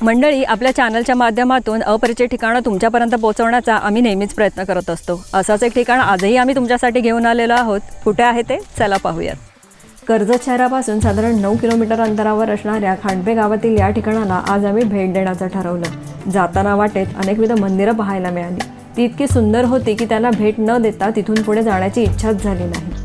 मंडळी, आपल्या चॅनलच्या माध्यमातून अपरिचित ठिकाणं तुमच्यापर्यंत पोहोचवण्याचा आम्ही नेहमीच प्रयत्न करत असतो. असंच एक ठिकाण आजही आम्ही तुमच्यासाठी घेऊन आलेलो आहोत. कुठे आहे ते चला पाहूयात. कर्जत शहरापासून साधारण 9 किलोमीटर अंतरावर असणाऱ्या खांडपे गावातील या ठिकाणाला आज आम्ही भेट देण्याचं ठरवलं. जाताना वाटेत अनेकविध मंदिरं पाहायला मिळाली. ती इतकी सुंदर होती की त्यांना भेट न देता तिथून पुढे जाण्याची इच्छाच झाली नाही.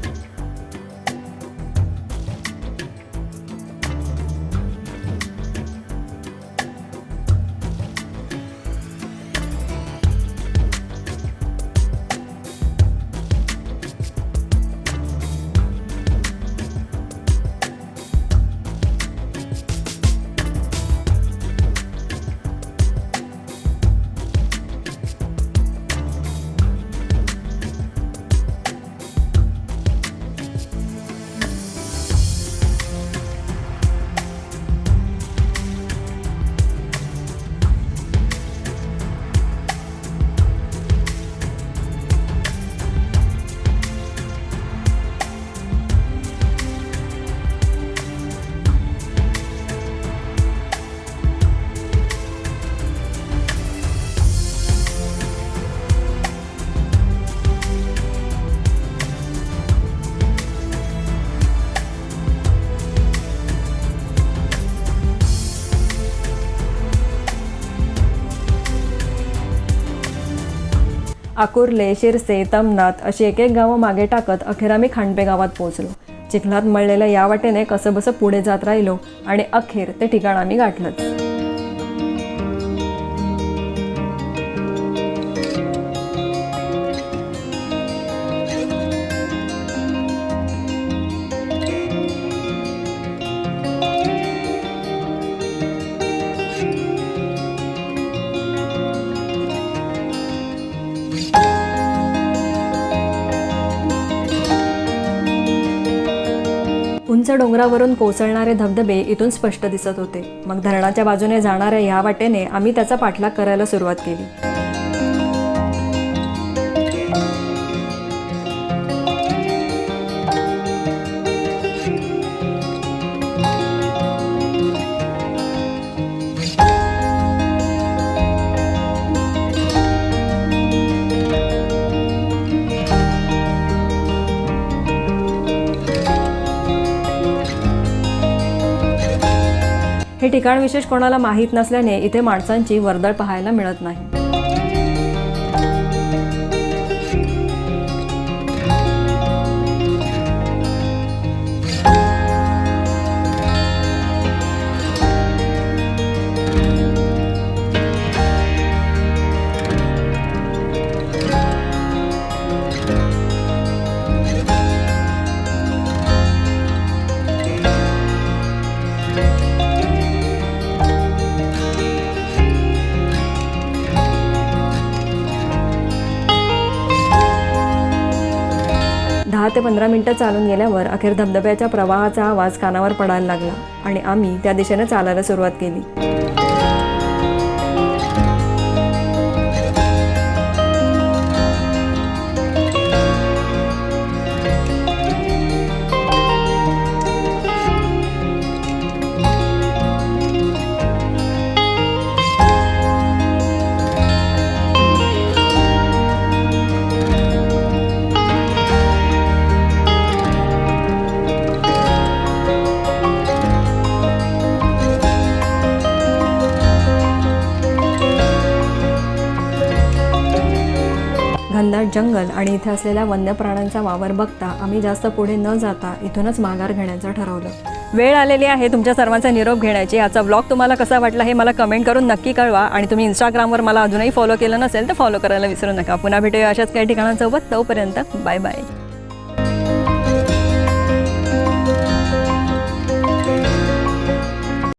आकुर्ले, शिरसे, तमनाथ अशी एक गावं मागे टाकत अखेर आम्ही खांडपे गावात पोहोचलो. चिखलात मळलेल्या या वाटेने कसंबसं पुढे जात राहिलो आणि अखेर ते ठिकाण आम्ही गाठलंच. उंच डोंगरावरून कोसळणारे धबधबे इथून स्पष्ट दिसत होते. मग धरणाच्या बाजूने जाणाऱ्या या वाटेने आम्ही त्याचा पाठलाग करायला सुरुवात केली. हे ठिकाण विशेष कोणाला माहीत नसल्याने इथे माणसांची वर्दळ पाहायला मिळत नाही. ते 15 मिनिटं चालून गेल्यावर अखेर धबधब्याच्या प्रवाहाचा आवाज कानावर पडायला लागला आणि आम्ही त्या दिशेने चालायला सुरुवात केली. घनदाट जंगल आणि इथे असलेल्या वन्य प्राण्यांचा वावर बघता आम्ही जास्त पुढे न जाता इथूनच माघार घेण्याचं ठरवलं. वेळ आलेली आहे तुमच्या सर्वांचा निरोप घेण्याची. आजचा ब्लॉग तुम्हाला कसा वाटला हे मला कमेंट करून नक्की कळवा आणि तुम्ही इंस्टाग्रामवर मला अजूनही फॉलो केलं नसेल तर फॉलो करायला विसरू नका. पुन्हा भेटूया अशाच काही ठिकाणांसोबत. तोपर्यंत बाय बाय.